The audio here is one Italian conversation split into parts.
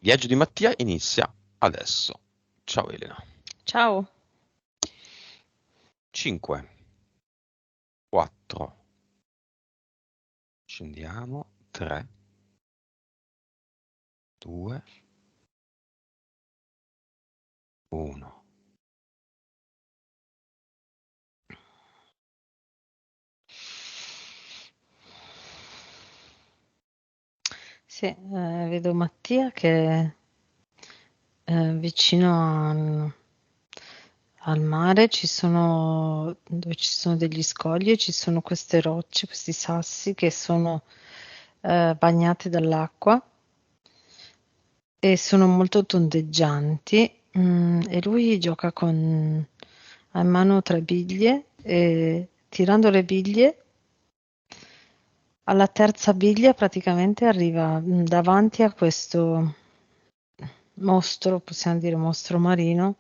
Viaggio di Mattia inizia adesso. Ciao Elena. Ciao. 5, 4, scendiamo, 3, 2, 1. Sì, vedo Mattia che è vicino al mare, dove ci sono degli scogli e ci sono queste rocce, questi sassi che sono bagnati dall'acqua e sono molto tondeggianti. E lui gioca ha in mano 3 biglie e tirando le biglie alla terza biglia praticamente arriva davanti a questo mostro, possiamo dire mostro marino,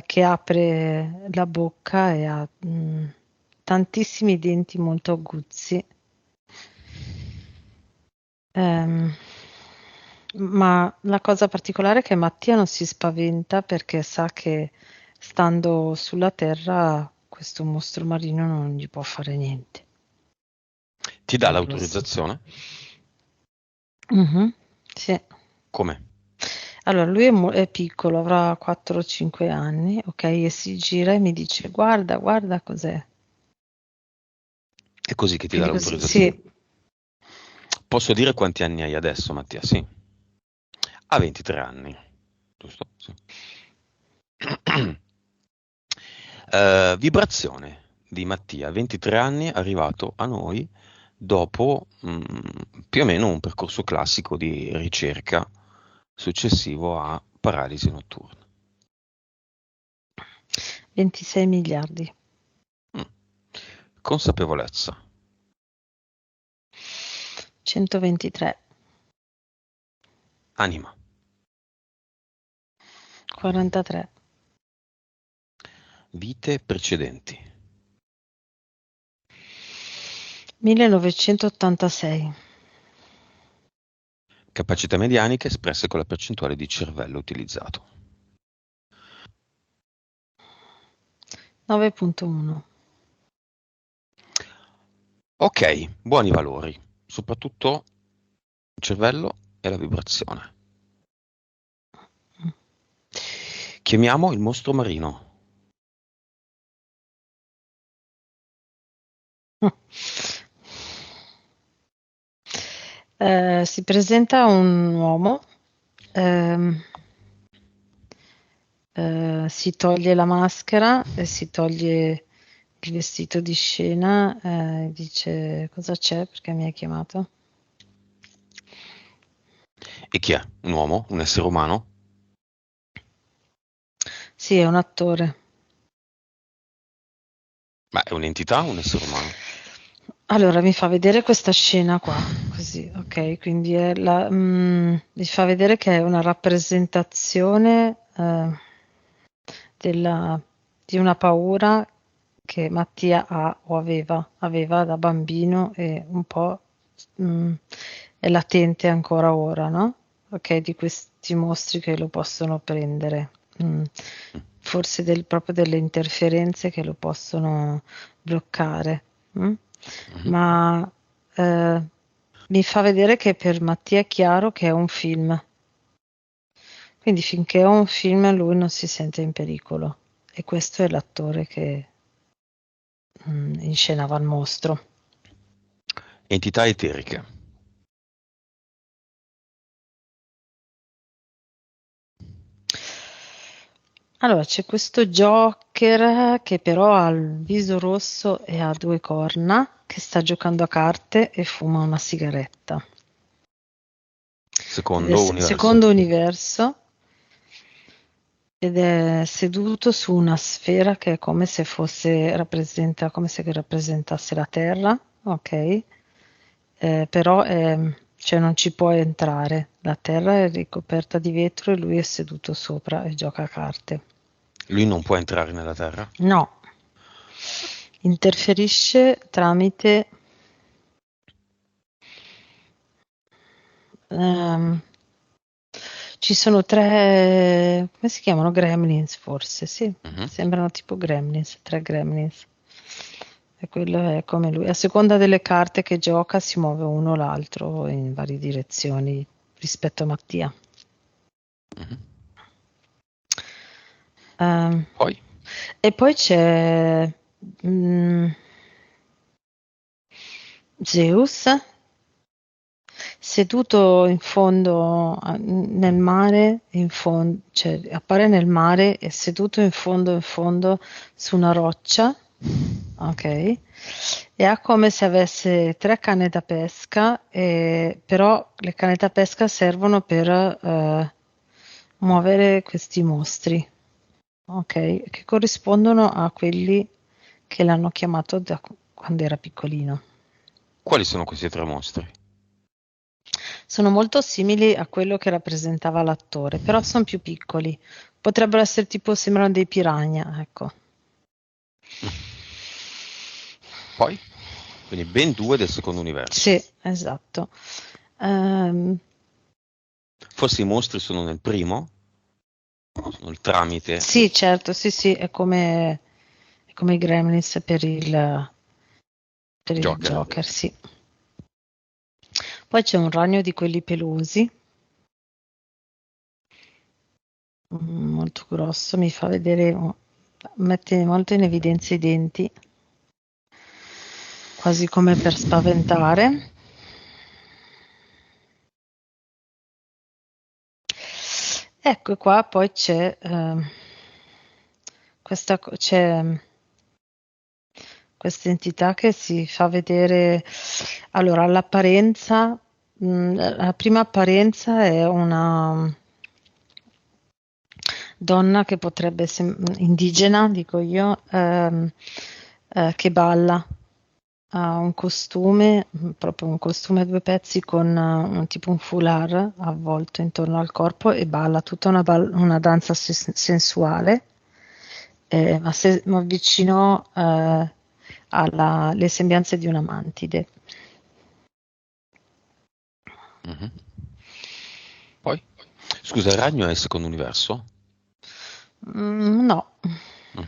che apre la bocca e ha tantissimi denti molto aguzzi. Ehm, ma la cosa particolare è che Mattia non si spaventa perché sa che stando sulla terra questo mostro marino non gli può fare niente. Ti dà È grosso. l'autorizzazione? Mhm, sì. Come? Allora, lui è piccolo, avrà 4-5 anni, ok? E si gira e mi dice: Guarda, guarda cos'è. È così che ti dà Quindi così, sì. l'autorizzazione. Posso dire quanti anni hai adesso, Mattia? Sì. Ha 23 anni, giusto? Sì. Vibrazione di Mattia, 23 anni, arrivato a noi dopo più o meno un percorso classico di ricerca successivo a paralisi notturna. 26 miliardi. Mm. Consapevolezza, 123. anima, 43. vite precedenti, 1986. capacità medianiche espresse con la percentuale di cervello utilizzato. 9.1. Ok, buoni valori, soprattutto il cervello e la vibrazione. Chiamiamo il mostro marino. Si presenta un uomo, ehm, si toglie la maschera e si toglie il vestito di scena, dice cosa c'è perché mi hai chiamato? E chi è? Un uomo? Un essere umano? Sì, è un attore. Ma è un'entità o un essere umano? Allora, mi fa vedere questa scena qua, così, ok? Quindi mi fa vedere che è una rappresentazione della- di una paura che Mattia ha o aveva da bambino e un po' mh, è latente ancora ora, no? Ok, di questi mostri che lo possono prendere. Mm. Forse proprio delle interferenze che lo possono bloccare. Mm? Mhm. Ma mi fa vedere che per Mattia è chiaro che è un film. Quindi finché è un film lui non si sente in pericolo. E questo è l'attore che inscenava il mostro. Entità eteriche. Allora, c'è questo Joker che però ha il viso rosso e ha 2 corna, che sta giocando a carte e fuma una sigaretta. Ed è Secondo universo. secondo universo ed è seduto su una sfera che è come se come se rappresentasse la Terra, ok? Però cioè non ci può entrare. La Terra è ricoperta di vetro e lui è seduto sopra e gioca a carte. Lui non può entrare nella Terra? No, interferisce tramite ehm, Ci sono tre, come si chiamano? Gremlins, forse, sì. Mhm. Sembrano tipo Gremlins, tre Gremlins. E quello è come lui. A seconda delle carte che gioca si muove uno o l'altro in varie direzioni rispetto a Mattia. Mhm. Ehm, Poi? e poi c'è mm, Zeus seduto in fondo nel mare, cioè appare nel mare e seduto in fondo su una roccia, ok? E ha come se avesse tre canne da pesca, però le canne da pesca servono per muovere questi mostri, ok? Che corrispondono a quelli che l'hanno chiamato da quando era piccolino. Quali sono questi tre mostri? Sono molto simili a quello che rappresentava l'attore, però sono più piccoli. Potrebbero essere tipo, sembrano dei piranha, ecco. Mm. Poi? Quindi ben due del secondo universo. Sì, esatto. Ehm, Forse i mostri sono nel primo, sono il tramite. sì, certo, sì, sì, è come i Gremlins per il Joker. Joker, sì. Poi c'è un ragno di quelli pelosi, molto grosso, mi fa vedere, mette molto in evidenza i denti, quasi come per spaventare. Ecco qua, poi c'è c'è questa entità che si fa vedere, allora, all'apparenza, la prima apparenza è una donna che potrebbe indigena, dico io, che balla. Ha un costume, proprio un costume a due pezzi con tipo un foulard avvolto intorno al corpo e balla tutta una danza sensuale, ma mi avvicinò alle sembianze di una mantide. Mhm. Poi? Scusa, il ragno è il secondo universo? No. Mm.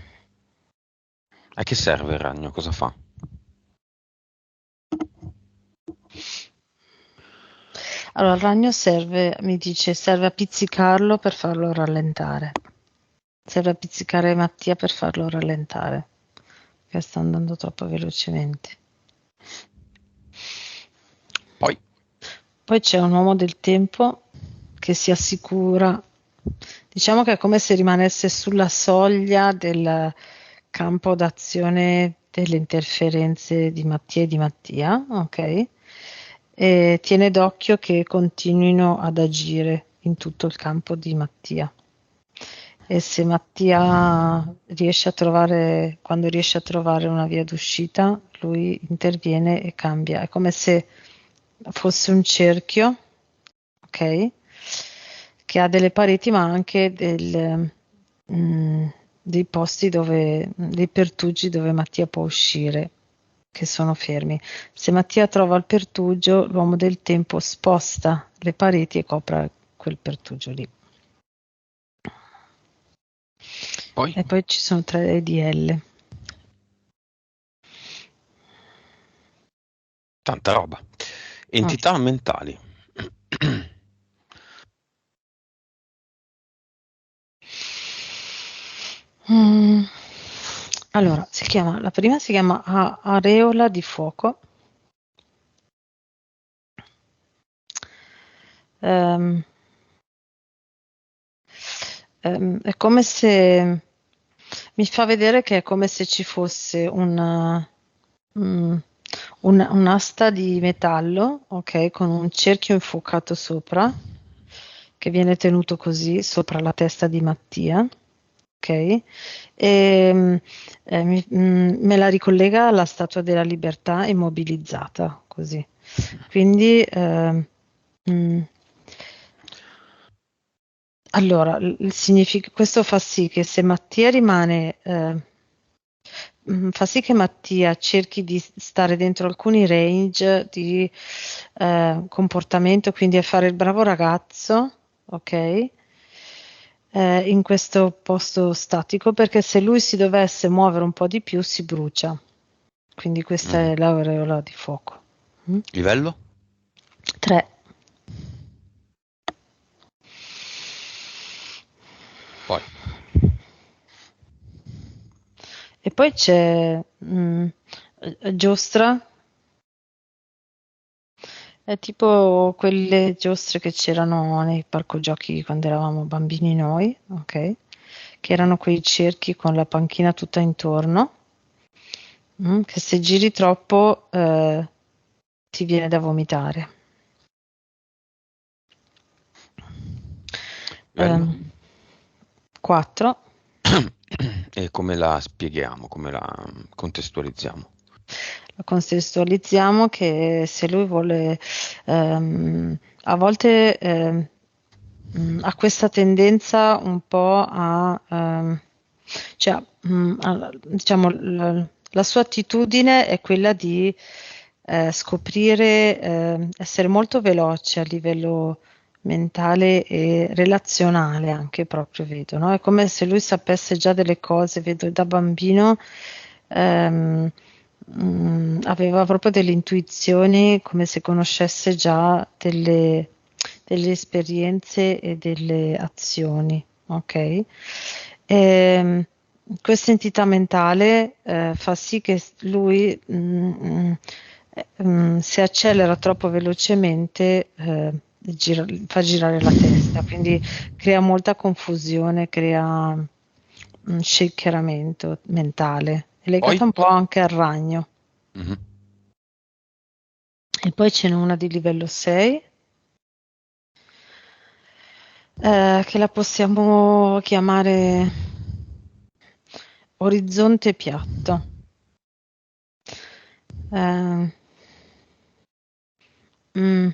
A che serve il ragno? Cosa fa? Allora, il ragno serve, mi dice, serve a pizzicarlo per farlo rallentare. Serve a pizzicare Mattia per farlo rallentare, che sta andando troppo velocemente. Poi? Poi c'è un uomo del tempo che si assicura, diciamo che è come se rimanesse sulla soglia del campo d'azione delle interferenze di Mattia e di Mattia, ok? E tiene d'occhio che continuino ad agire in tutto il campo di Mattia. E se Mattia riesce a trovare, quando riesce a trovare una via d'uscita, lui interviene e cambia. È come se fosse un cerchio, ok? Che ha delle pareti ma anche mm, dei posti dove, dei pertugi dove Mattia può uscire, che sono fermi. Se Mattia trova il pertugio, l'uomo del tempo sposta le pareti e copre quel pertugio lì. Poi? E poi ci sono tre EDL. Tanta roba. Mm. Entità mentali. Mm. Allora, la prima si chiama Areola di fuoco. Ehm, è come se mi fa vedere che è come se ci fosse mm, un'asta di metallo, ok, con un cerchio infuocato sopra, che viene tenuto così sopra la testa di Mattia, ok? E me la ricollega alla Statua della Libertà immobilizzata, così. Quindi, mm, allora, questo fa sì che se Mattia rimane, fa sì che Mattia cerchi di stare dentro alcuni range di comportamento, quindi a fare il bravo ragazzo, ok? In questo posto statico, perché se lui si dovesse muovere un po' di più si brucia. Quindi questa Mm. è l'aureola di fuoco. Mm? Livello? 3. Poi. E poi c'è giostra, è tipo quelle giostre che c'erano nei parco giochi quando eravamo bambini noi, ok? Che erano quei cerchi con la panchina tutta intorno, che se giri troppo ti viene da vomitare. Livello? 4. E come la spieghiamo, come la contestualizziamo? La contestualizziamo che se lui vuole, a volte ha questa tendenza un po' cioè, diciamo, la sua attitudine è quella di scoprire, essere molto veloce a livello mentale e relazionale anche proprio vedo, no? È come se lui sapesse già delle cose, vedo da bambino ehm, aveva proprio delle intuizioni come se conoscesse già delle esperienze e delle azioni, ok? Ehm, Questa entità mentale fa sì che lui se accelera troppo velocemente fa girare la testa, quindi crea molta confusione, crea un shakeramento mentale, è legata Poi? un po' anche al ragno. Mhm. E poi ce n'è una di livello 6 che la possiamo chiamare orizzonte piatto. Eh, mm,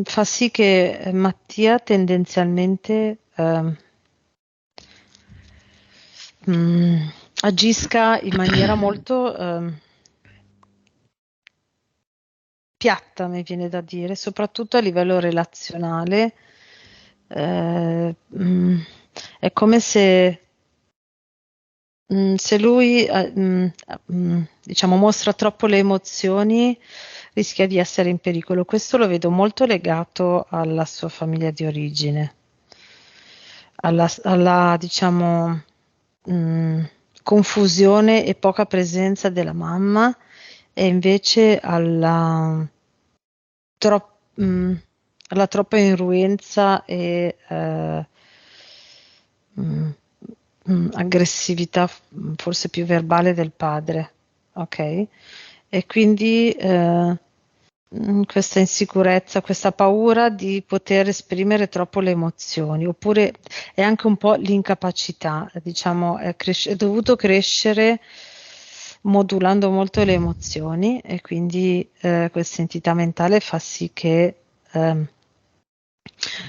Fa sì che Mattia tendenzialmente mm, agisca in maniera molto piatta, mi viene da dire, soprattutto a livello relazionale. Eh, mm, è come se lui diciamo, mostra troppo le emozioni, rischia di essere in pericolo. Questo lo vedo molto legato alla sua famiglia di origine, diciamo, mh, confusione e poca presenza della mamma e invece alla troppa irruenza e mh, aggressività forse più verbale del padre, ok? E quindi questa insicurezza, questa paura di poter esprimere troppo le emozioni, oppure è anche un po' l'incapacità, diciamo, è dovuto crescere modulando molto le emozioni e quindi questa entità mentale fa sì che ehm,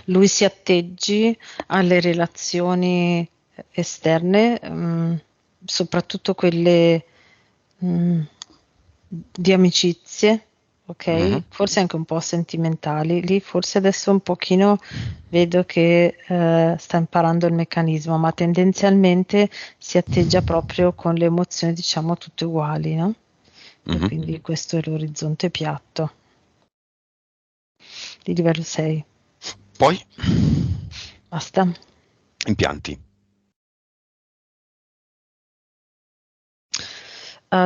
lui si atteggi alle relazioni esterne, soprattutto quelle mh, di amicizie, ok? Mhm. Forse anche un po' sentimentali. Lì forse adesso un pochino vedo che sta imparando il meccanismo, ma tendenzialmente si atteggia proprio con le emozioni, diciamo, tutte uguali, no? E Mhm. quindi questo è l'orizzonte piatto di livello 6. Poi? Basta. Impianti.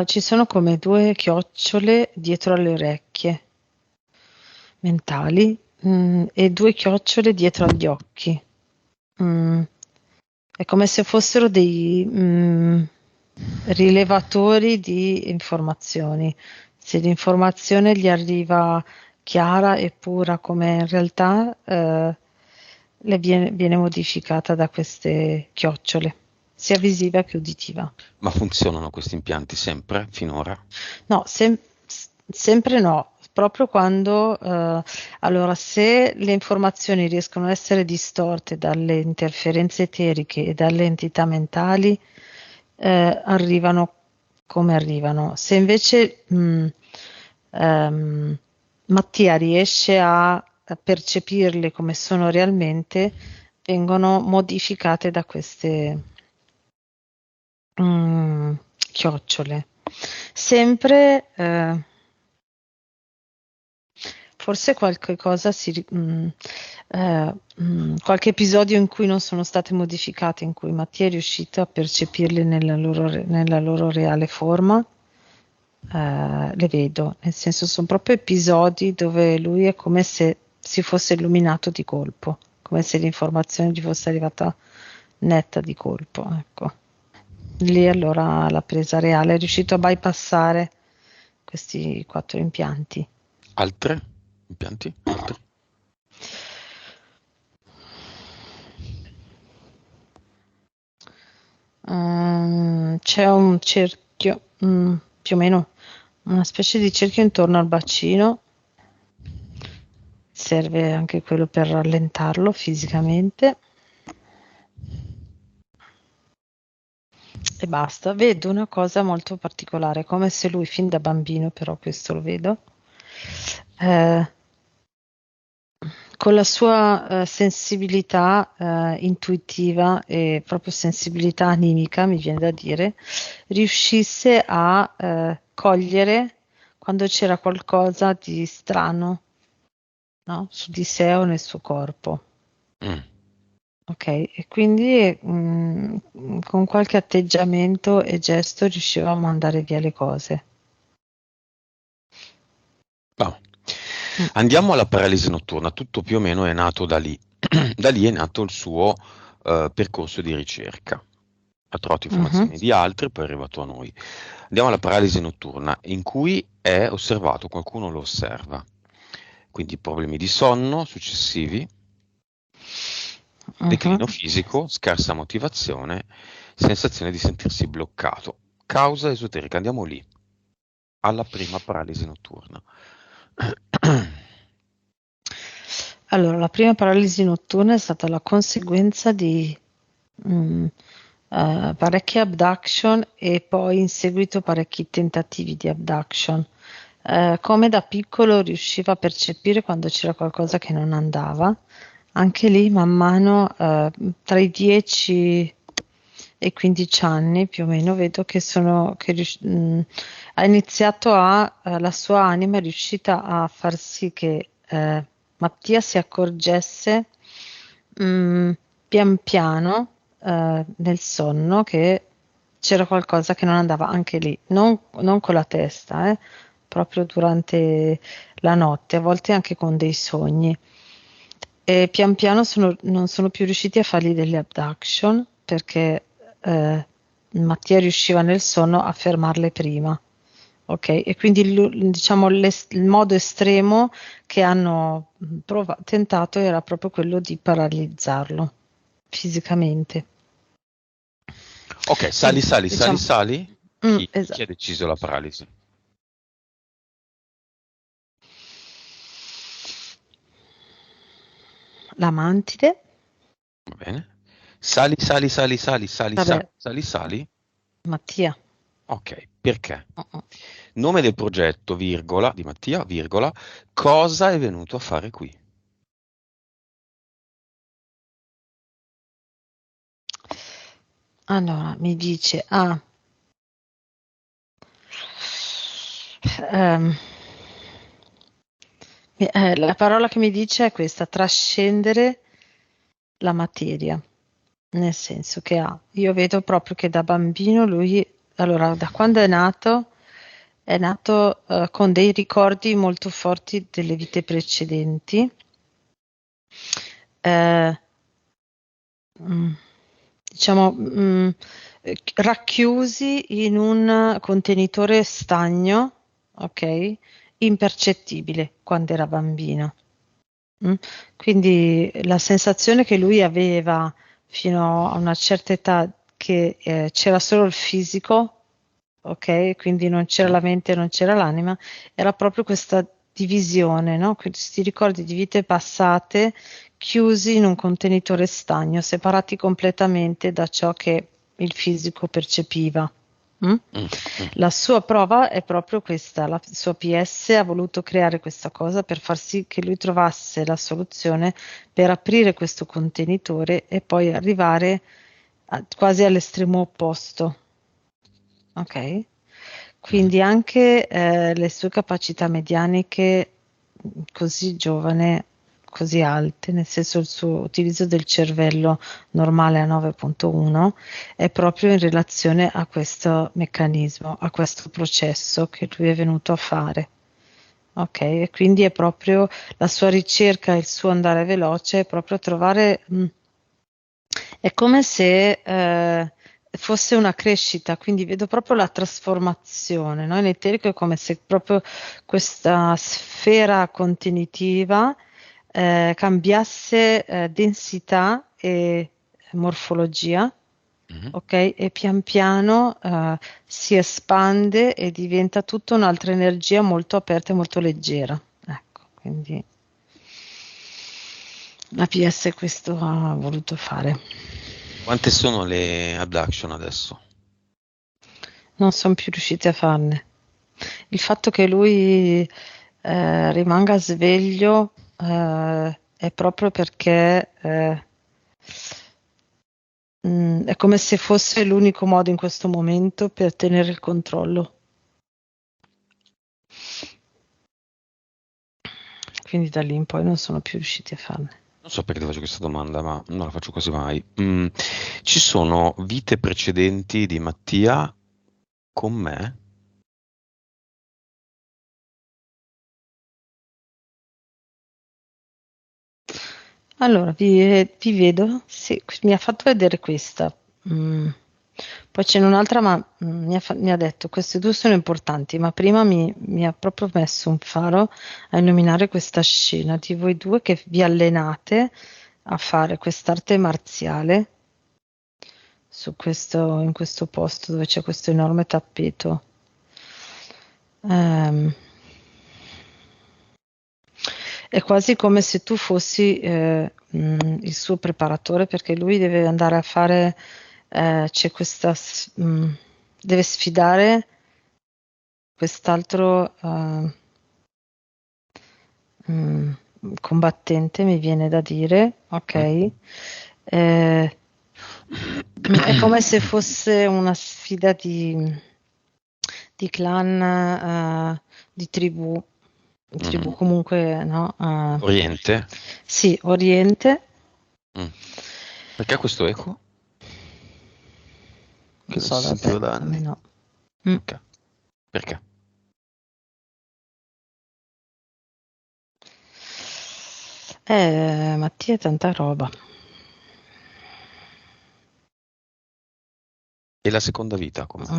Ci sono come due chiocciole dietro alle orecchie mentali, e due chiocciole dietro agli occhi. Mm, È come se fossero dei rilevatori di informazioni. Se l'informazione gli arriva chiara e pura come in realtà, viene modificata da queste chiocciole, sia visiva che uditiva. Ma funzionano questi impianti sempre, finora? No, sempre no, proprio quando, allora, se le informazioni riescono a essere distorte dalle interferenze eteriche e dalle entità mentali, arrivano come arrivano. Se invece ehm, Mattia riesce a percepirli come sono realmente vengono modificate da queste chiocciole. Sempre forse qualche cosa qualche episodio in cui non sono state modificate, in cui Mattia è riuscito a percepirle nella loro reale forma, le vedo, nel senso sono proprio episodi dove lui è come se si fosse illuminato di colpo, come se l'informazione gli fosse arrivata netta di colpo, ecco. Lì allora la presa reale è riuscito a bypassare questi 4 impianti. Altre impianti? Altri? C'è un cerchio, più o meno una specie di cerchio intorno al bacino, serve anche quello per rallentarlo fisicamente. E basta. Vedo una cosa molto particolare, come se lui fin da bambino, però questo lo vedo, con la sua sensibilità intuitiva e proprio sensibilità animica, mi viene da dire, riuscisse a cogliere quando c'era qualcosa di strano, no? Su di sé o nel suo corpo. Ok, e quindi con qualche atteggiamento e gesto riuscivamo a mandare via le cose. Andiamo alla paralisi notturna, tutto più o meno è nato da lì. Da lì è nato il suo percorso di ricerca. Ha trovato informazioni di altri, poi è arrivato a noi. Andiamo alla paralisi notturna, in cui è osservato, qualcuno lo osserva. Quindi problemi di sonno successivi, declino fisico, scarsa motivazione, sensazione di sentirsi bloccato. Causa esoterica, andiamo lì, alla prima paralisi notturna. Allora, la prima paralisi notturna è stata la conseguenza di parecchie abduction e poi in seguito parecchi tentativi di abduction. Come da piccolo riusciva a percepire quando c'era qualcosa che non andava, anche lì man mano tra i 10 e i 15 anni più o meno vedo che ha iniziato la sua anima è riuscita a far sì che Mattia si accorgesse pian piano nel sonno che c'era qualcosa che non andava anche lì, non con la testa, proprio durante la notte, a volte anche con dei sogni. E pian piano non sono più riusciti a fargli delle abduction perché Mattia riusciva nel sonno a fermarle prima. Ok, e quindi diciamo il modo estremo che hanno tentato era proprio quello di paralizzarlo fisicamente. Ok, sali. Chi Esatto. ha deciso la paralisi? La mantide. Va bene. Sali. Vabbè, Mattia. Ok, perché? Nome del progetto, virgola, di Mattia, virgola, cosa è venuto a fare qui? Allora, mi dice, la parola che mi dice è questa, trascendere la materia, nel senso che io vedo proprio che da bambino lui, allora, da quando è nato con dei ricordi molto forti delle vite precedenti. Diciamo, racchiusi in un contenitore stagno, ok? Impercettibile quando era bambino. Quindi la sensazione che lui aveva fino a una certa età che c'era solo il fisico, ok? Quindi non c'era la mente, non c'era l'anima, era proprio questa divisione, no? Questi ricordi di vite passate chiusi in un contenitore stagno, separati completamente da ciò che il fisico percepiva. Mm? Mm, mm. La sua prova è proprio questa, la sua PS ha voluto creare questa cosa per far sì che lui trovasse la soluzione per aprire questo contenitore e poi arrivare quasi all'estremo opposto. Ok? Mhm. Quindi anche le sue capacità medianiche così giovane, così alte, nel senso il suo utilizzo del cervello normale a 9.1 è proprio in relazione a questo meccanismo, a questo processo che lui è venuto a fare. Ok, e quindi è proprio la sua ricerca, il suo andare veloce, è proprio trovare, è come se fosse una crescita, quindi vedo proprio la trasformazione, no? In eterico è come se proprio questa sfera contenitiva cambiasse densità e morfologia, Mhm. ok? E pian piano si espande e diventa tutta un'altra energia molto aperta e molto leggera. Ecco, quindi la PS questo ha voluto fare. Quante sono le abduction adesso? Non sono più riusciti a farne. Il fatto che lui rimanga sveglio è proprio perché è come se fosse l'unico modo in questo momento per tenere il controllo. Quindi da lì in poi non sono più riusciti a farne. Non so perché ti faccio questa domanda, ma non la faccio quasi mai. Ci sono vite precedenti di Mattia con me? Allora, vi vedo, sì, mi ha fatto vedere questa. Mm. Poi c'è un'altra, ma mi ha detto, queste due sono importanti, ma prima mi ha proprio messo un faro a illuminare questa scena di voi due che vi allenate a fare quest'arte marziale in questo posto dove c'è questo enorme tappeto. Ehm, È quasi come se tu fossi il suo preparatore perché lui deve andare a fare, c'è deve sfidare quest'altro mm, combattente, mi viene da dire, Mm? ok? È come se fosse una sfida di clan, di tribù Mm. comunque, no? Oriente? Sì, Oriente. Mm. Perché questo eco? Non Che non si so da te, sentiva da a me anni? no. Mm. Ok. Perché? Mattia è tanta roba. E la seconda vita com'è? Mm.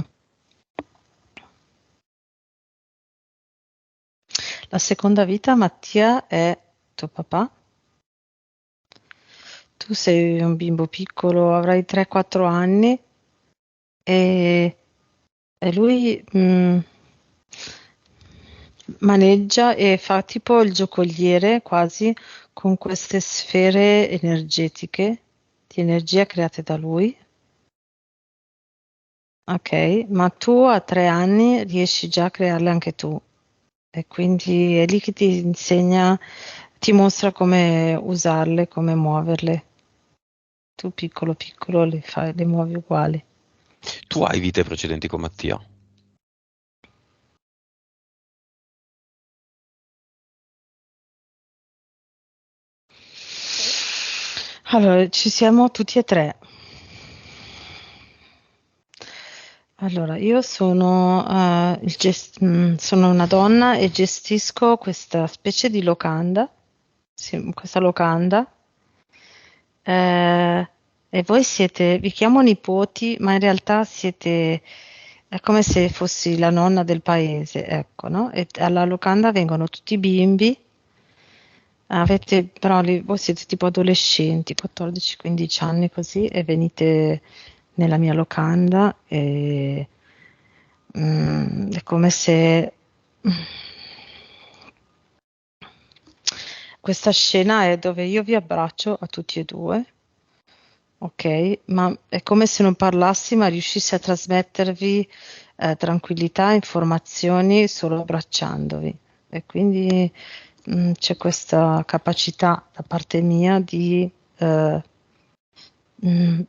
La seconda vita, Mattia è tuo papà. Tu sei un bimbo piccolo, avrai 3-4 anni e, e lui maneggia e fa tipo il giocoliere quasi con queste sfere energetiche di energia create da lui. Ok, ma tu a 3 anni riesci già a crearle anche tu e quindi è lì che ti insegna, ti mostra come usarle, come muoverle. Tu piccolo piccolo le fai, le muovi uguali. Tu hai vite precedenti con Mattia? Allora, ci siamo tutti e tre. Allora, io sono, sono una donna e gestisco questa specie di locanda, sì, questa locanda. E voi siete, vi chiamo nipoti, ma in realtà siete, è come se fossi la nonna del paese, ecco, no? E alla locanda vengono tutti bimbi, però voi siete tipo adolescenti, 14-15 anni così, e venite nella mia locanda e è come se questa scena è dove io vi abbraccio a tutti e due ok? Ma è come se non parlassi, ma riuscissi a trasmettervi tranquillità, informazioni solo abbracciandovi. E quindi c'è questa capacità da parte mia di mm,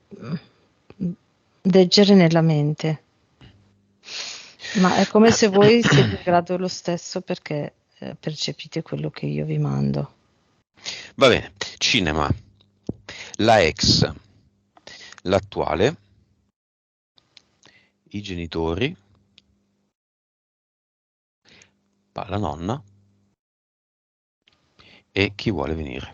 leggere nella mente. Ma è come se voi siete in grado lo stesso perché percepite quello che io vi mando. Va bene, cinema, la ex, l'attuale, i genitori, la nonna e chi vuole venire.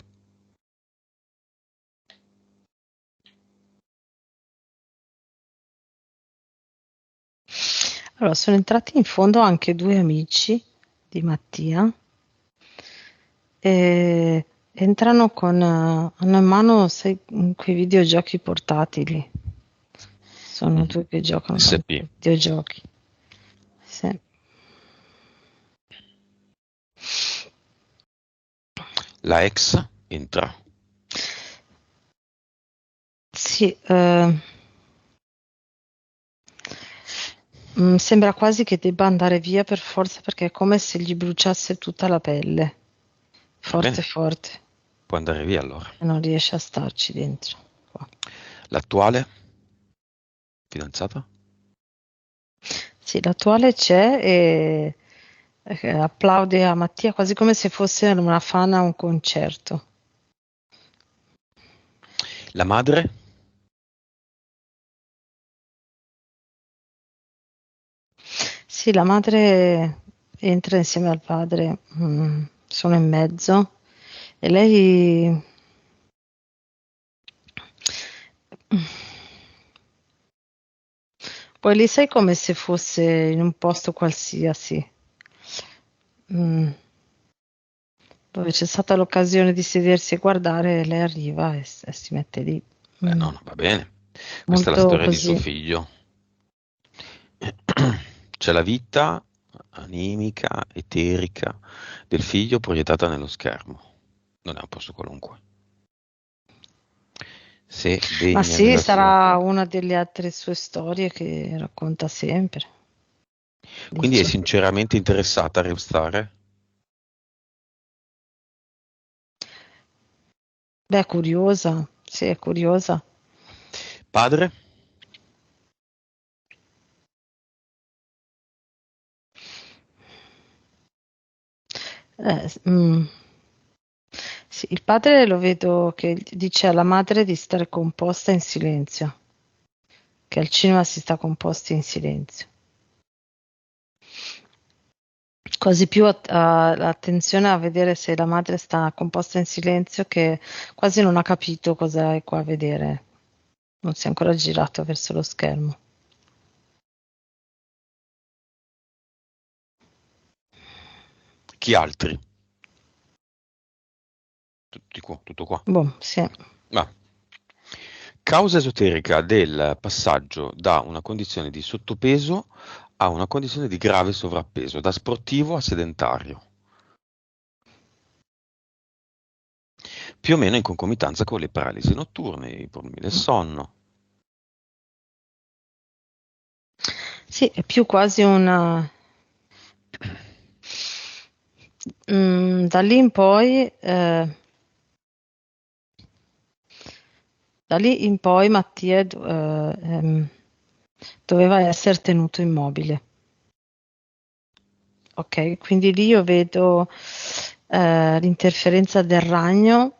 Allora, sono entrati in fondo anche due amici di Mattia e entrano hanno in mano, sai, quei videogiochi portatili. Sono due che giocano SP, ai videogiochi. Sì. la ex entra. Sì, sembra quasi che debba andare via per forza perché è come se gli bruciasse tutta la pelle, Va forte bene, forte, può andare via allora. e non riesce a starci dentro. Qua. L'attuale fidanzata? Sì, l'attuale c'è e applaude a Mattia quasi come se fosse una fan a un concerto. La madre? Sì, la madre entra insieme al padre, sono in mezzo e lei poi lì sai come se fosse in un posto qualsiasi, mm, dove c'è stata l'occasione di sedersi e guardare, lei arriva e si mette lì. Beh, Mm, no, no, va bene. Questa è la molto storia di suo così. figlio. C'è la vita animica, eterica del figlio proiettata nello schermo. Non è un posto qualunque. Se Ma degna sì, della sua. sarà una delle altre sue storie che racconta sempre, Quindi è dice. sinceramente interessata a restare? Beh, è curiosa, sì, è curiosa. Padre? Eh, mm, sì, il padre lo vedo che dice alla madre di stare composta in silenzio, che al cinema si sta composti in silenzio. Quasi più attenzione a vedere se la madre sta composta in silenzio che quasi non ha capito cosa è qua a vedere. Non si è ancora girato verso lo schermo. Chi altri? Tutto qua. Boh, sì. Ah. Causa esoterica del passaggio da una condizione di sottopeso a una condizione di grave sovrappeso, da sportivo a sedentario, più o meno in concomitanza con le paralisi notturne, i problemi del sonno. Sì, è più quasi una. Da lì in poi, da lì in poi Mattia doveva essere tenuto immobile. Ok, quindi lì io vedo l'interferenza del ragno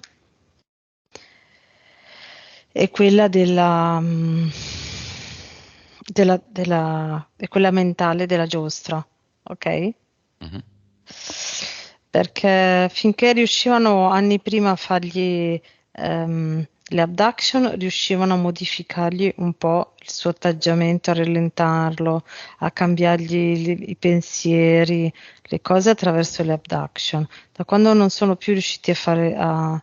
e quella e quella mentale della giostra, ok? Mhm. Perché finché riuscivano anni prima a fargli le abduction, riuscivano a modificargli un po' il suo atteggiamento, a rallentarlo, a cambiargli i pensieri, le cose attraverso le abduction. Da quando non sono più riusciti a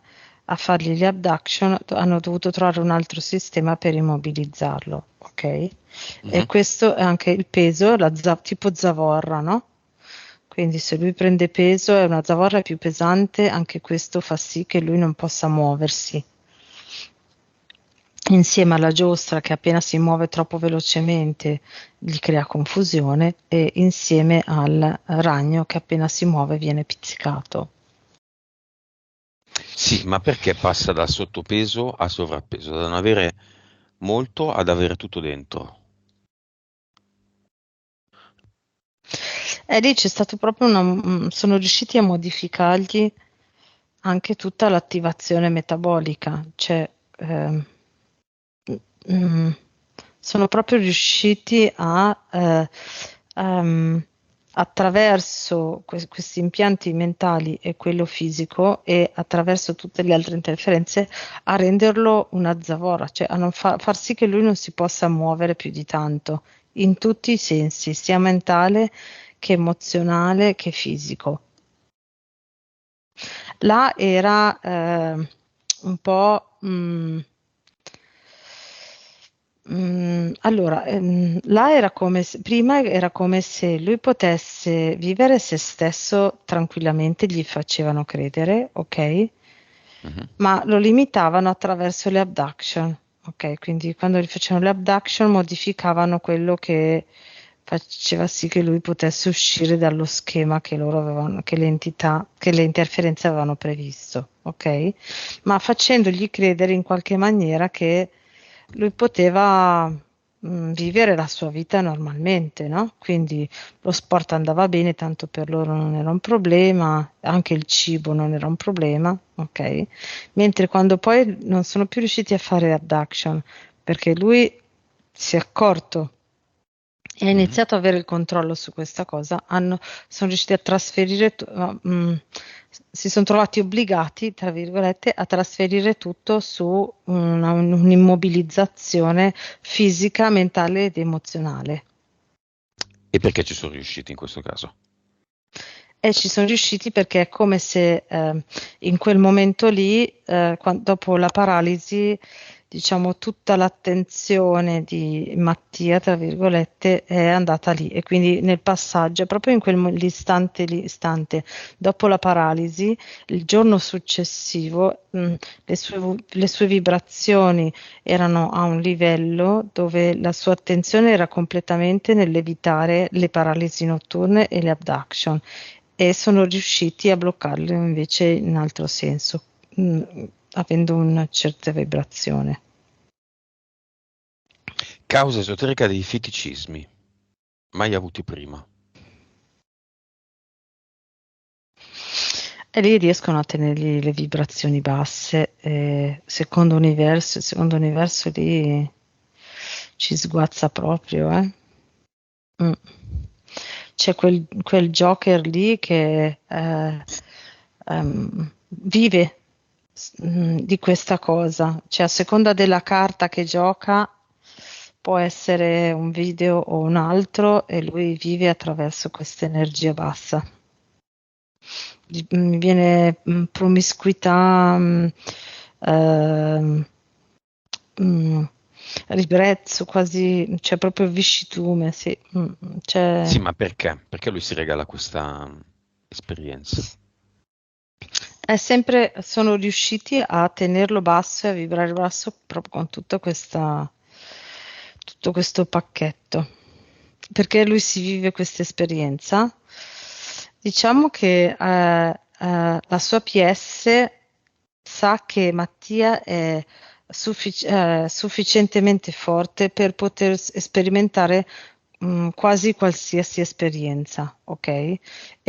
fargli le abduction, hanno dovuto trovare un altro sistema per immobilizzarlo, ok? E Mhm. questo è anche il peso, tipo zavorra, no? Quindi se lui prende peso e una zavorra è più pesante, anche questo fa sì che lui non possa muoversi. insieme alla giostra che appena si muove troppo velocemente gli crea confusione, e insieme al ragno che appena si muove viene pizzicato. Sì, ma perché passa da sottopeso a sovrappeso, da non avere molto ad avere tutto dentro? E lì c'è stato proprio sono riusciti a modificargli anche tutta l'attivazione metabolica, cioè mm, sono proprio riusciti ehm, attraverso questi impianti mentali e quello fisico, e attraverso tutte le altre interferenze, a renderlo una zavorra, cioè a non far sì che lui non si possa muovere più di tanto, in tutti i sensi, sia mentale che emozionale che fisico. Là era un po'. Allora, là era come se, prima era come se lui potesse vivere se stesso tranquillamente, gli facevano credere, ok? Mhm. Ma lo limitavano attraverso le abduction, ok? Quindi quando gli facevano le abduction modificavano quello che faceva sì che lui potesse uscire dallo schema che loro avevano, che le entità, che le interferenze avevano previsto, ok? Ma facendogli credere in qualche maniera che lui poteva vivere la sua vita normalmente, no? Quindi lo sport andava bene, tanto per loro non era un problema, anche il cibo non era un problema, ok? Mentre quando poi non sono più riusciti a fare abduction, perché lui si è accorto e ha Mhm. iniziato ad avere il controllo su questa cosa, sono riusciti a trasferire, si sono trovati obbligati, tra virgolette, a trasferire tutto su un'immobilizzazione fisica, mentale ed emozionale. E perché ci sono riusciti in questo caso? E ci sono riusciti perché è come se in quel momento lì, dopo la paralisi, diciamo, tutta l'attenzione di Mattia, tra virgolette, è andata lì, e quindi nel passaggio, proprio in l'istante dopo la paralisi, il giorno successivo, le sue vibrazioni erano a un livello dove la sua attenzione era completamente nell'evitare le paralisi notturne e le abduction, e sono riusciti a bloccarlo invece in altro senso, mh, avendo una certa vibrazione. Causa esoterica dei feticismi, mai avuti prima. E lì riescono a tenergli le vibrazioni basse, e secondo universo lì ci sguazza proprio, eh. Mm. C'è quel Joker lì che vive di questa cosa, cioè a seconda della carta che gioca può essere un video o un altro, e lui vive attraverso questa energia bassa. Mi viene promiscuità, ehm, mm, ribrezzo quasi, cioè proprio viscitume, sì. Sì, Cioè, ma perché? Perché lui si regala questa esperienza? sono riusciti a tenerlo basso e a vibrare basso proprio con tutto questo pacchetto. Perché lui si vive questa esperienza. Diciamo che la sua PS sa che Mattia è sufficientemente forte per poter sperimentare quasi qualsiasi esperienza, ok? E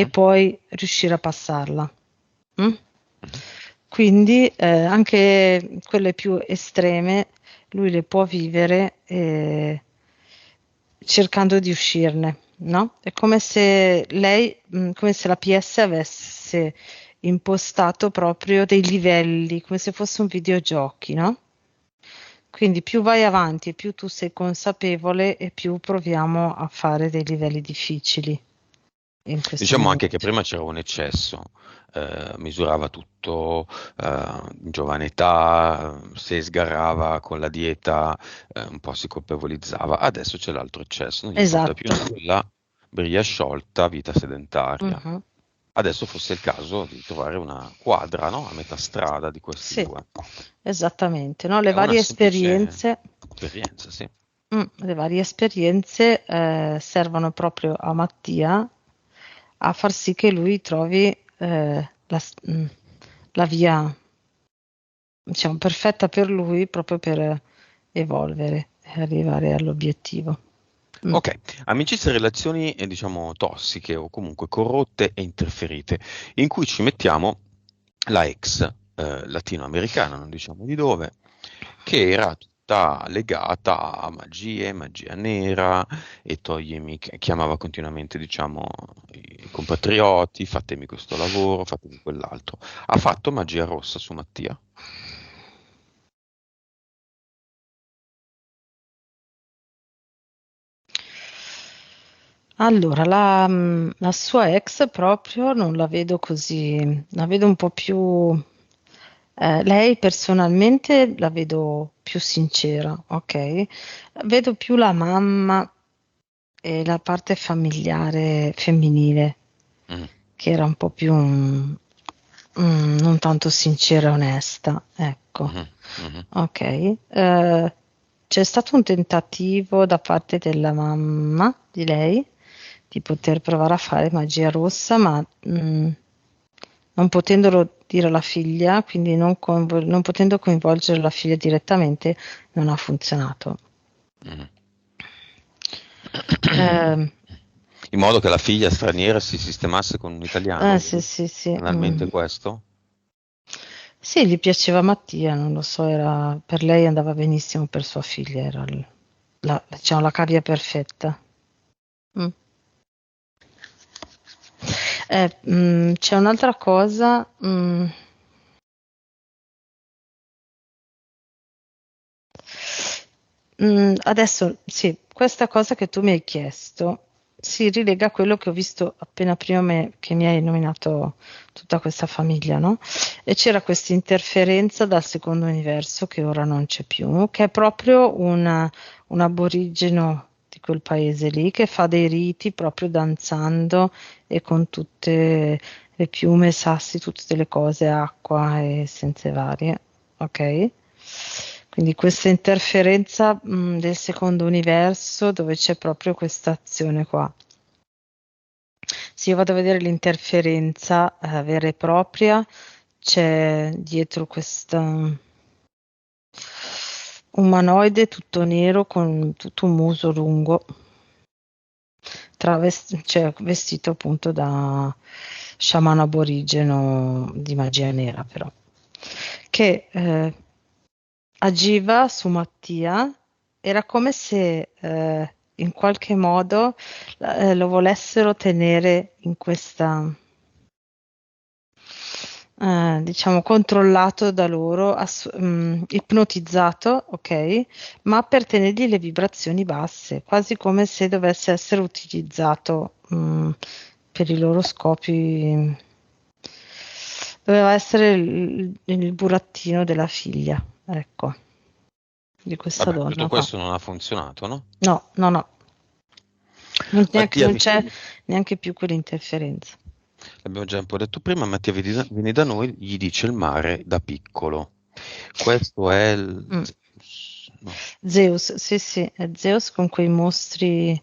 Mm? poi riuscire a passarla. Mm? Mhm. Quindi anche quelle più estreme lui le può vivere, cercando di uscirne, no? È come se lei, come se la PS avesse impostato proprio dei livelli, come se fosse un videogiochi, no? Quindi più vai avanti e più tu sei consapevole, e più proviamo a fare dei livelli difficili in questo Diciamo anche che momento. prima c'era un eccesso, misurava tutto in giovane età, se sgarrava con la dieta, un po' si colpevolizzava. Adesso c'è l'altro eccesso, non gli importa più Esatto. nulla, briglia sciolta, vita sedentaria. Mhm. adesso fosse il caso di trovare una quadra, no? A metà strada di questi Sì, due. esattamente, no? È una semplice esperienza, sì. Le varie esperienze servono proprio a Mattia a far sì che lui trovi la via, diciamo, perfetta per lui proprio per evolvere e arrivare all'obiettivo. Mm. Ok, amicizie e relazioni, diciamo, tossiche o comunque corrotte e interferite, in cui ci mettiamo la ex latinoamericana, non diciamo di dove, che era tutta legata a magie, magia nera e toglimi, chiamava continuamente, diciamo, i compatrioti, fatemi questo lavoro, fatemi quell'altro. Ha fatto magia rossa su Mattia? Allora, la sua ex proprio non la vedo così, la vedo un po' più. Lei personalmente la vedo più sincera, ok? Vedo più la mamma e la parte familiare femminile, Mm, che era un po' più non tanto sincera e onesta, ecco. mhm, mhm, Ok. C'è stato un tentativo da parte della mamma di lei di poter provare a fare magia rossa, ma non potendolo dire alla figlia, quindi non potendo coinvolgere la figlia direttamente, non ha funzionato. mhm. Ehm, In modo che la figlia straniera si sistemasse con un italiano, sì, sì, sì. banalmente questo? Sì, gli piaceva Mattia, non lo so, per lei andava benissimo, per sua figlia era diciamo, la cavia perfetta. Mm. C'è un'altra cosa. Adesso sì, questa cosa che tu mi hai chiesto si rilega a quello che ho visto appena prima che mi hai nominato tutta questa famiglia, no? E c'era questa interferenza dal secondo universo che ora non c'è più, che è proprio un aborigeno di quel paese lì che fa dei riti proprio danzando e con tutte le piume, sassi, tutte delle cose, acqua e essenze varie, ok? Quindi questa interferenza del secondo universo dove c'è proprio questa azione qua. Se io vado a vedere l'interferenza vera e propria, c'è dietro questa umanoide tutto nero con tutto un muso lungo, cioè, vestito appunto da sciamano aborigeno di magia nera però, che agiva su Mattia, era come se in qualche modo lo volessero tenere in questa, diciamo, controllato da loro, ipnotizzato, ok, ma per tenergli le vibrazioni basse, quasi come se dovesse essere utilizzato per i loro scopi. Doveva essere il burattino della figlia, ecco, di questa Vabbè, tutto donna qua. questo non ha funzionato, no? No, no, no, Mattia, non c'è neanche più quell'interferenza. l'abbiamo già un po' detto prima, Mattia vieni da noi, gli dice il mare da piccolo. Questo è il... Mm. no. Zeus, sì, sì, è Zeus con quei mostri,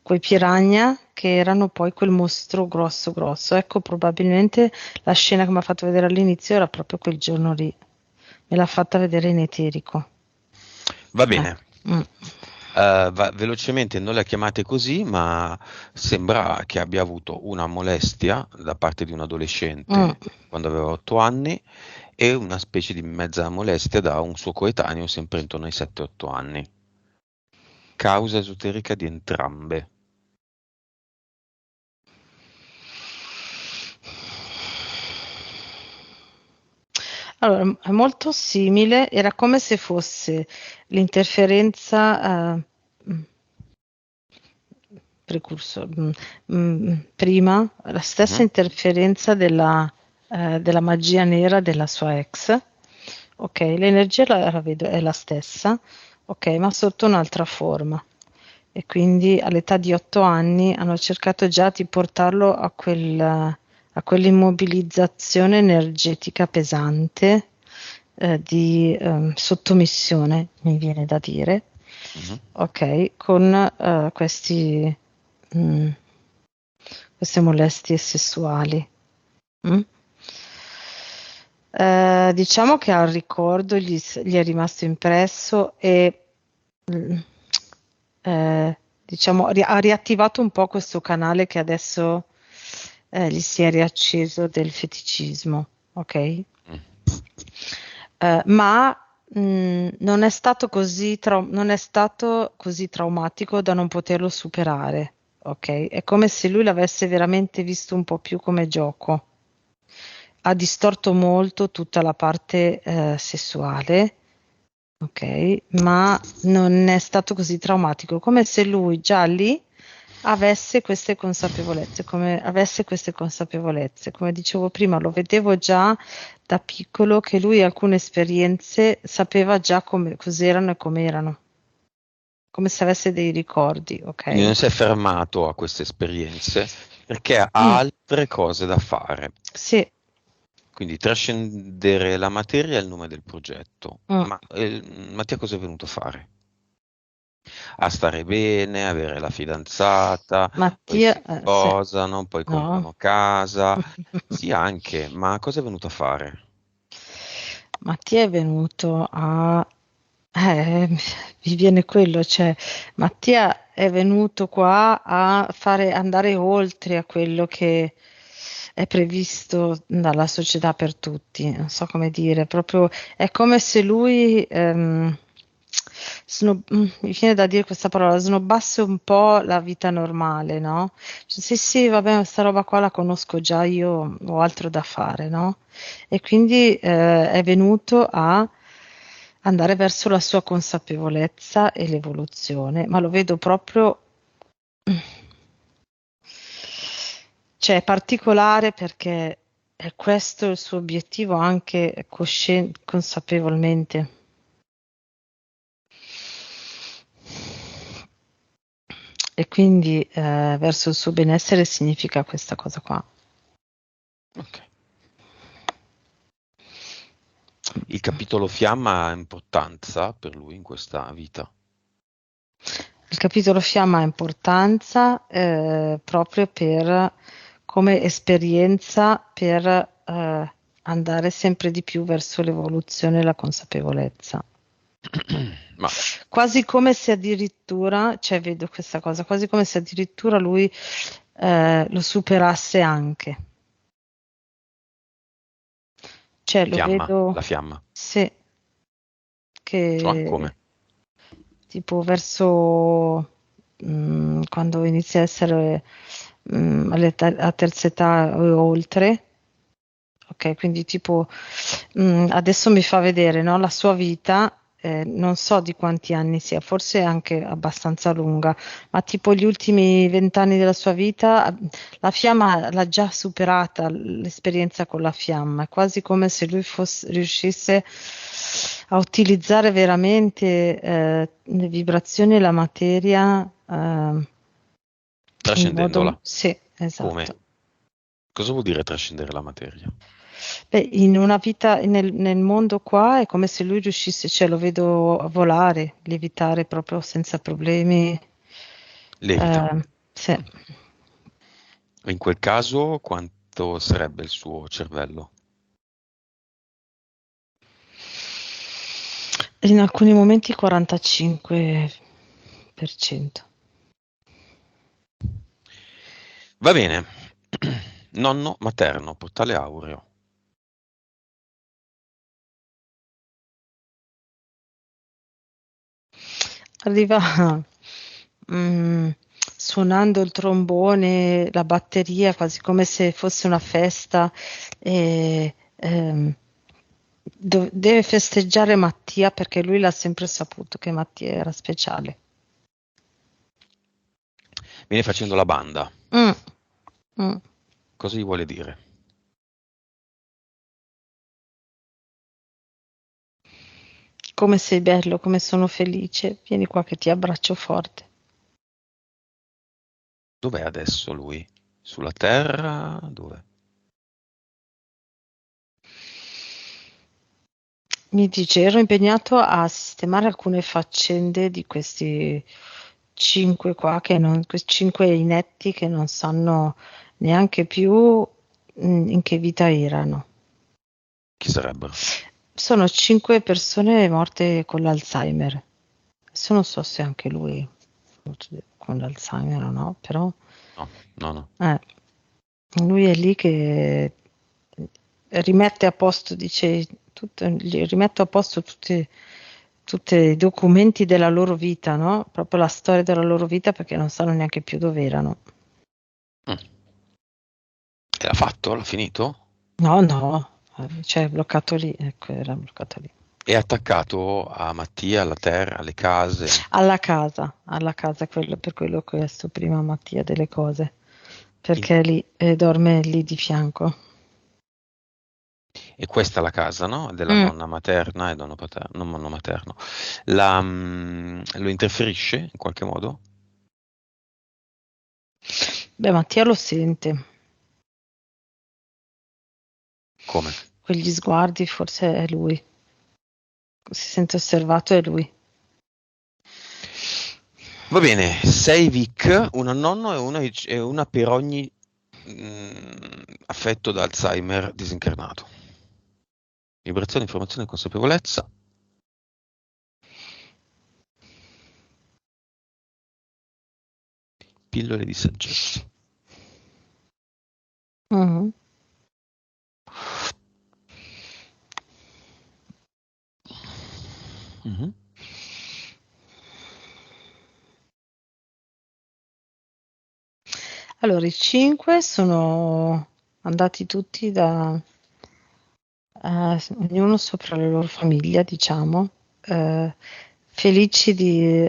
quei piranha che erano poi quel mostro grosso grosso. Ecco, probabilmente la scena che mi ha fatto vedere all'inizio era proprio quel giorno lì. Me l'ha fatta vedere in eterico. Va bene. Mm, Velocemente non le ha chiamate così, ma sembra che abbia avuto una molestia da parte di un mm. adolescente quando aveva 8 anni e una specie di mezza molestia da un suo coetaneo sempre intorno ai 7-8 anni. Causa esoterica di entrambe. Allora, è molto simile, era come se fosse l'interferenza precursore, prima, la stessa Mhm, interferenza della magia nera della sua ex. Ok, l'energia la vedo, è la stessa, ok, ma sotto un'altra forma. E quindi all'età di 8 anni hanno cercato già di portarlo a a quell'immobilizzazione energetica pesante di sottomissione, mi viene da dire, ok, con mm, queste molestie sessuali. Mm? Diciamo che al ricordo gli è rimasto impresso e mm, diciamo, ha riattivato un po' questo canale che adesso gli si è riacceso del feticismo, ok? Ma non è stato così non è stato così traumatico da non poterlo superare, ok? È come se lui l'avesse veramente visto un po' più come gioco. Ha distorto molto tutta la parte sessuale, ok? Ma non è stato così traumatico, come se lui già lì avesse queste consapevolezze, come dicevo prima, lo vedevo già da piccolo che lui alcune esperienze sapeva già cos'erano e com'erano, come se avesse dei ricordi, Quindi ok? non si è fermato a queste esperienze perché ha Mm, altre cose da fare. sì, Quindi trascendere la materia è il nome del progetto. mm. Ma Mattia cosa è venuto a fare? A stare bene, avere la fidanzata, poi Mattia, si sì, sposano, poi no. comprano casa. Sì, anche, ma cosa è venuto a fare? Mattia è venuto a... mi viene quello, cioè Mattia è venuto qua a fare andare oltre a quello che è previsto dalla società per tutti, non so come dire, proprio è come se lui, mi viene da dire questa parola, snobbasse un po' la vita normale, no? Cioè, sì, sì, vabbè, questa roba qua la conosco già, io ho altro da fare, no? E quindi è venuto a andare verso la sua consapevolezza e l'evoluzione, ma lo vedo proprio, cioè, particolare perché è questo il suo obiettivo anche consapevolmente. E quindi verso il suo benessere significa questa cosa qua. Ok. Il capitolo fiamma ha importanza per lui in questa vita. Il capitolo fiamma ha importanza proprio per come esperienza per andare sempre di più verso l'evoluzione e la consapevolezza. Ma Quasi come se addirittura, cioè vedo questa cosa, quasi come se addirittura lui lo superasse anche. Cioè lo fiamma, vedo, la fiamma. sì, Cioè, che come? tipo verso quando inizia a essere a terza età o oltre, ok, quindi tipo adesso mi fa vedere, no, la sua vita, non so di quanti anni sia, forse anche abbastanza lunga, ma tipo gli ultimi 20 anni della sua vita, la fiamma l'ha già superata, l'esperienza con la fiamma, è quasi come se lui riuscisse a utilizzare veramente le vibrazioni e la materia in modo... Trascendendola. Sì, Come? esatto. Cosa vuol dire trascendere la materia? Beh, in una vita nel mondo qua è come se lui riuscisse, cioè lo vedo volare, lievitare proprio senza problemi. Levita. Sì. In quel caso, quanto sarebbe il suo cervello? In alcuni momenti 45%. Va bene. Nonno materno, portale aureo. Arriva suonando il trombone, la batteria, quasi come se fosse una festa. E, deve festeggiare Mattia perché lui l'ha sempre saputo che Mattia era speciale. Viene facendo la banda. Mm, mm. Cosa gli vuole dire? Come sei bello, come sono felice. Vieni qua che ti abbraccio forte. Dov'è adesso lui? Sulla terra? Dove? Mi dice, ero impegnato a sistemare alcune faccende di questi 5 qua, questi 5 inetti che non sanno neanche più in che vita erano. Chi sarebbero? Sono 5 persone morte con l'Alzheimer. Adesso non so se anche lui con l'Alzheimer o no, però No, no, no. lui è lì che rimette a posto, dice, rimetto a posto tutti i documenti della loro vita, no? Proprio la storia della loro vita perché non sanno neanche più dove erano. E l'ha fatto? L'ha finito? No, cioè è bloccato lì, ecco, era bloccato lì. È attaccato a Mattia, alla terra, alle case. Alla casa, per quello che ho chiesto prima a Mattia delle cose, In- perché lì dorme lì di fianco. E questa è la casa, no? Della Mm. nonna materna e nonno paterno, non nonno materno. Lo interferisce in qualche modo? Beh, Mattia lo sente, Come? quegli sguardi forse è lui, si sente osservato è lui. Va bene, 6 Vic, una nonno e una per ogni affetto da Alzheimer disincarnato. Vibrazione, informazione e consapevolezza. Pillole di saggezza. Mhm. Mhm. Allora, i 5 sono andati tutti ognuno sopra la loro famiglia, diciamo, felici di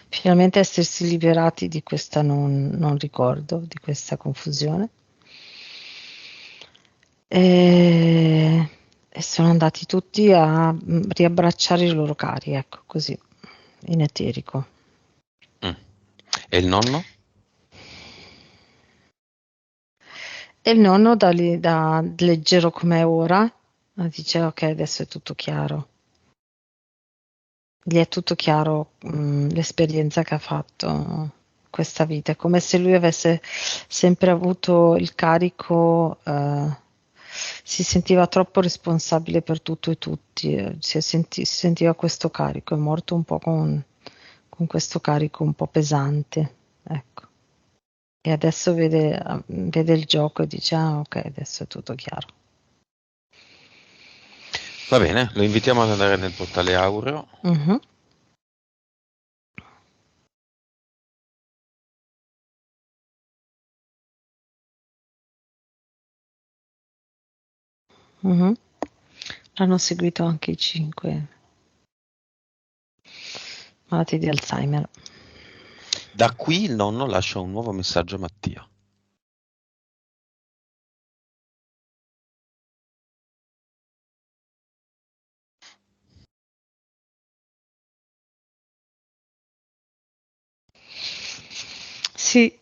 finalmente essersi liberati di questa non ricordo, di questa confusione. E sono andati tutti a riabbracciare i loro cari, ecco, così, in eterico. Mm. E il nonno? E il nonno da leggero com'è ora, dice ok, adesso è tutto chiaro. Gli è tutto chiaro, l'esperienza che ha fatto questa vita. È come se lui avesse sempre avuto il carico, si sentiva troppo responsabile per tutto e tutti, si sentiva questo carico, è morto un po' con questo carico un po' pesante, ecco. E adesso vede il gioco e dice, ah ok, adesso è tutto chiaro. Va bene, lo invitiamo ad andare nel portale aureo. Mhm, mhm. L'hanno seguito anche i 5 malati di Alzheimer. Da qui il nonno lascia un nuovo messaggio a Mattia.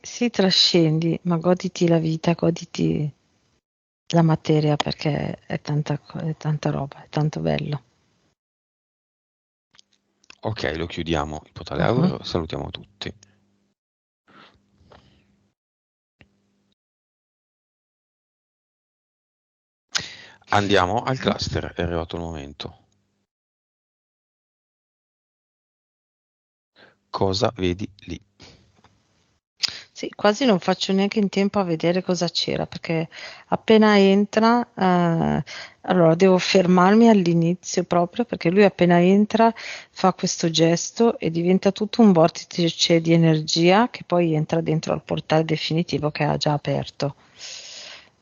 Sì, trascendi, ma goditi la vita, goditi la materia perché è tanta roba, è tanto bello. Ok, lo chiudiamo il portale Mhm. aureo, salutiamo tutti. Andiamo al cluster, è arrivato il momento. Cosa vedi lì? Sì, quasi non faccio neanche in tempo a vedere cosa c'era, perché appena entra, allora devo fermarmi all'inizio proprio, perché lui appena entra fa questo gesto e diventa tutto un vortice di energia che poi entra dentro al portale definitivo che ha già aperto.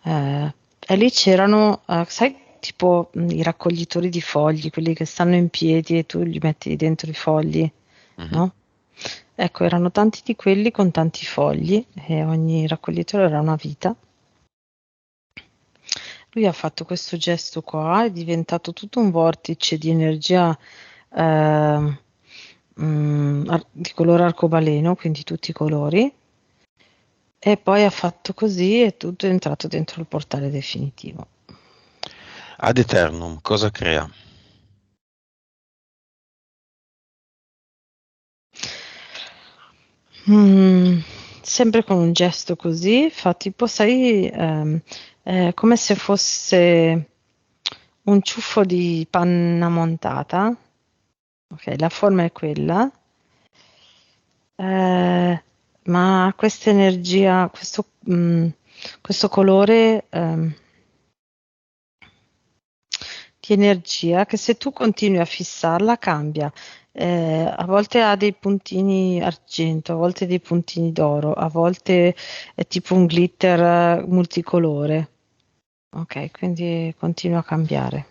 E lì c'erano, sai, tipo i raccoglitori di fogli, quelli che stanno in piedi e tu gli metti dentro i fogli, Mhm. no? Ecco, erano tanti di quelli con tanti fogli e ogni raccoglitore era una vita. Lui ha fatto questo gesto qua, è diventato tutto un vortice di energia di colore arcobaleno, quindi tutti i colori, e poi ha fatto così e tutto è entrato dentro il portale definitivo. Ad eternum, cosa crea? Mm, sempre con un gesto così, fa tipo, sai, come se fosse un ciuffo di panna montata. Ok, la forma è quella, ma questa energia, questo colore di energia che se tu continui a fissarla cambia. A volte ha dei puntini argento, a volte dei puntini d'oro, a volte è tipo un glitter multicolore. Ok, quindi continua a cambiare.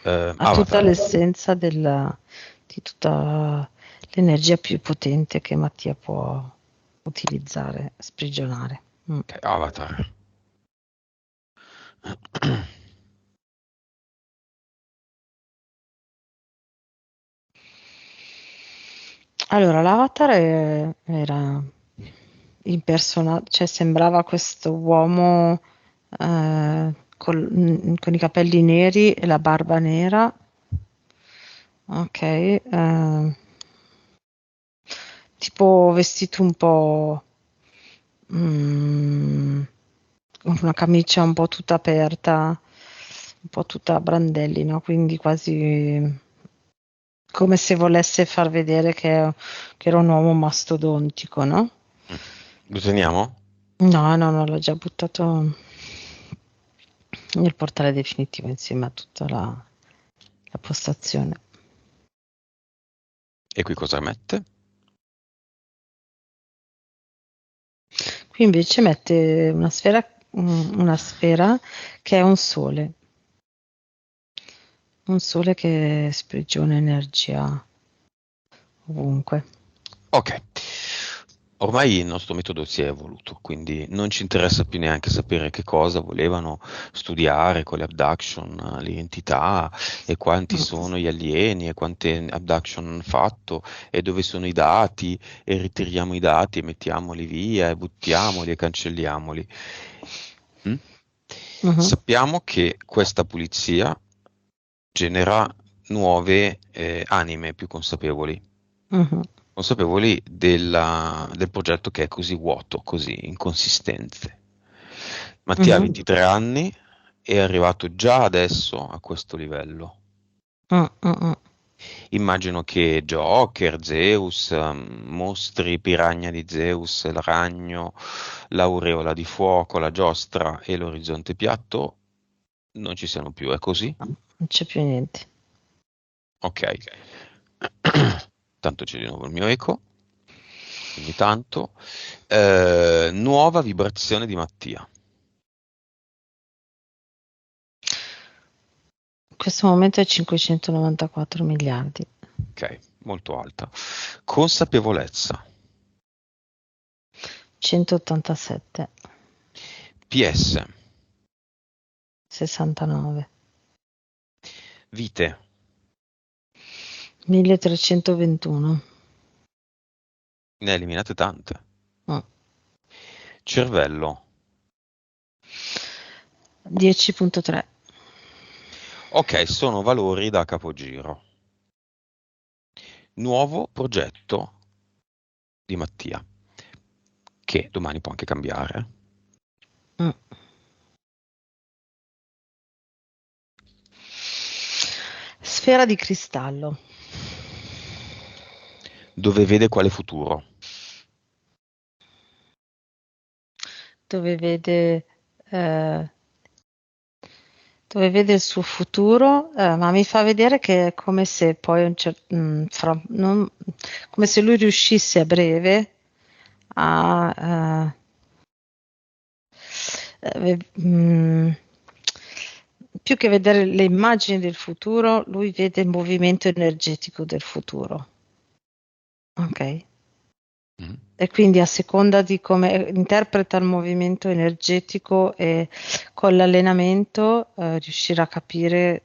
Ha tutta Avatar. l'essenza di tutta l'energia più potente che Mattia può utilizzare, sprigionare. Mm. Ok, Avatar. Allora, l'avatar era cioè sembrava questo uomo con i capelli neri e la barba nera, ok, tipo vestito un po' mm, con una camicia un po' tutta aperta, un po' tutta a brandelli, no? Quindi quasi come se volesse far vedere che era un uomo mastodontico, no? Lo teniamo? No, no, no, l'ho già buttato nel portale definitivo insieme a tutta la postazione. E qui cosa mette? Qui invece mette una sfera che è un sole che sprigiona energia ovunque. Ok. Ormai il nostro metodo si è evoluto, quindi non ci interessa più neanche sapere che cosa volevano studiare con le abduction, le entità e quanti Mm. sono gli alieni e quante abduction hanno fatto e dove sono i dati e ritiriamo i dati e mettiamoli via e buttiamoli e cancelliamoli. Mm? Mhm, Sappiamo che questa pulizia genera nuove anime più mhm, consapevoli del progetto che è così vuoto, così inconsistente. Mattia ha mhm, 23 anni e è arrivato già adesso a questo livello. mm, mm, mm. Immagino che Joker, Zeus, mostri, piranha di Zeus, il ragno, l'aureola di fuoco, la giostra e l'orizzonte piatto non ci siano più, è così? Non c'è più niente. Ok. Tanto c'è di nuovo il mio eco, ogni tanto. Nuova vibrazione di Mattia. In questo momento è 594 miliardi, Ok, molto alta. Consapevolezza. 187, PS. 69, Vite. 1321, Ne ha eliminate tante. mm, Cervello. 10.3. Ok, sono valori da capogiro. Nuovo progetto di Mattia, che domani può anche cambiare. Mm. Sfera di cristallo, Dove vede quale futuro. dove vede, eh, dove vede il suo futuro, ma mi fa vedere che è come se poi come se lui riuscisse a breve a più che vedere le immagini del futuro, lui vede il movimento energetico del futuro. Ok? Mhm. E quindi a seconda di come interpreta il movimento energetico e con l'allenamento riuscirà a capire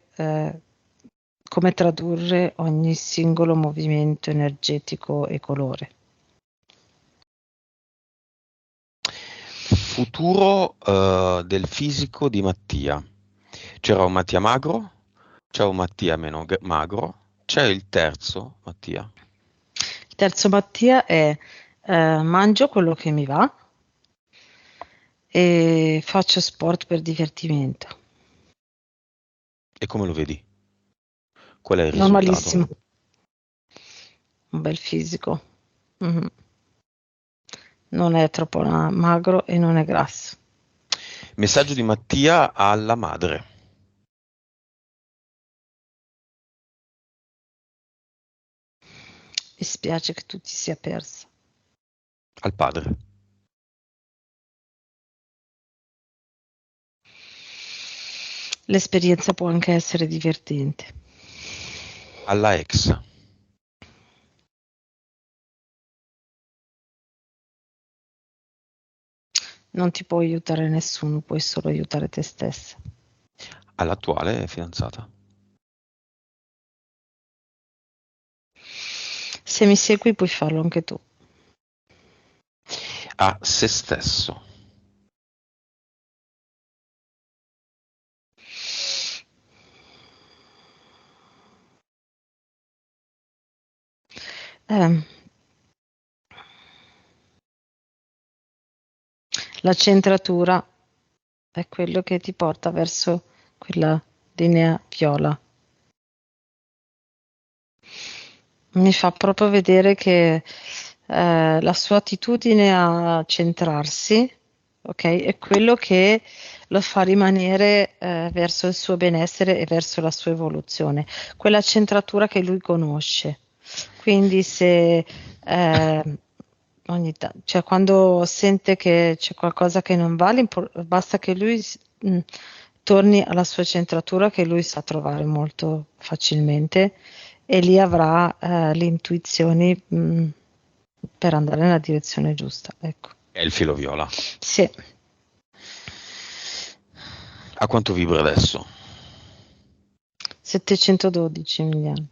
come tradurre ogni singolo movimento energetico e colore. futuro del fisico di Mattia. C'era un Mattia magro, c'è un Mattia meno magro, c'è il terzo Mattia. Il terzo Mattia è mangio quello che mi va e faccio sport per divertimento. E come lo vedi? Qual è il risultato? Normalissimo, un bel fisico. Mhm. Non è troppo magro e non è grasso. Messaggio di Mattia alla madre. Mi spiace che tu ti sia persa. Al padre. L'esperienza può anche essere divertente. Alla ex. Non ti può aiutare nessuno, puoi solo aiutare te stessa. All'attuale fidanzata. Se mi segui puoi farlo anche tu. A se stesso. Eh, la centratura è quello che ti porta verso quella linea viola. Mi fa proprio vedere che la sua attitudine a centrarsi, ok, è quello che lo fa rimanere verso il suo benessere e verso la sua evoluzione, quella centratura che lui conosce. Quindi se cioè quando sente che c'è qualcosa che non va, basta che lui torni alla sua centratura che lui sa trovare molto facilmente e lì avrà le intuizioni per andare nella direzione giusta. Ecco. È il filo viola. Sì. A quanto vibra adesso? 712 miliardi.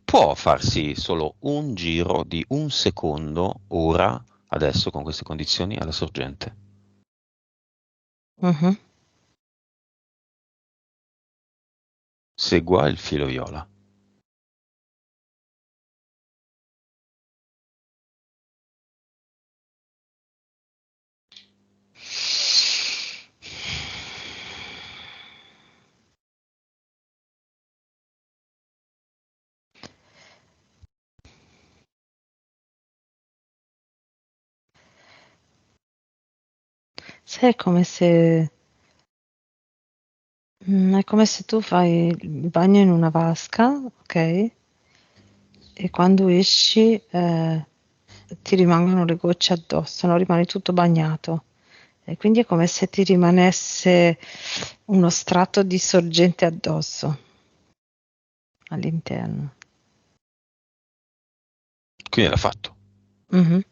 Può farsi solo un giro di un secondo, ora, adesso, con queste condizioni, alla sorgente. Mhm. Segua il filo viola. Sai, è come se tu fai il bagno in una vasca, ok? E quando esci ti rimangono le gocce addosso, no? Rimani tutto bagnato. E quindi è come se ti rimanesse uno strato di sorgente addosso all'interno. Quindi l'ha fatto. Mhm.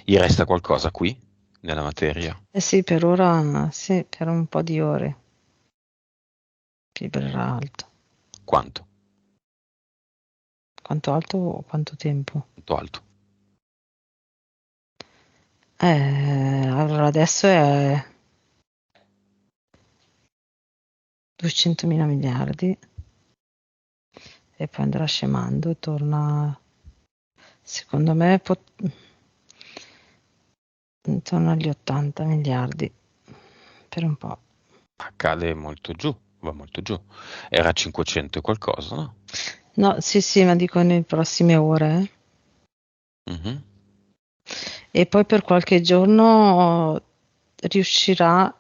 Gli resta qualcosa qui, nella materia? Eh sì, per ora sì, per un po' di ore vibrerà alto. Quanto? Quanto alto o quanto tempo? Quanto alto? Allora adesso è 200.000 miliardi e poi andrà scemando e torna, secondo me, intorno agli 80 miliardi per un po'. Cade molto giù, va molto giù. Era a 500 e qualcosa, no? No, sì, sì, ma dico nelle prossime ore. Mhm. E poi per qualche giorno riuscirà,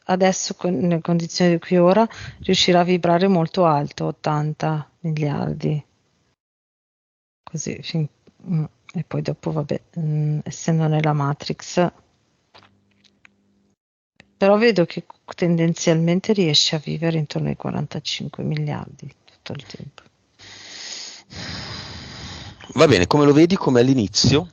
adesso con le condizioni di qui ora, riuscirà a vibrare molto alto, 80 miliardi. Così, e poi dopo, vabbè, essendo nella Matrix, però vedo che tendenzialmente riesce a vivere intorno ai 45 miliardi tutto il tempo. Va bene, come lo vedi, come all'inizio?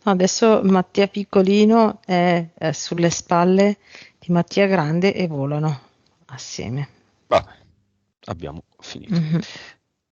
No, adesso Mattia piccolino è sulle spalle di Mattia grande e volano assieme. Vabbè, abbiamo finito. Mhm.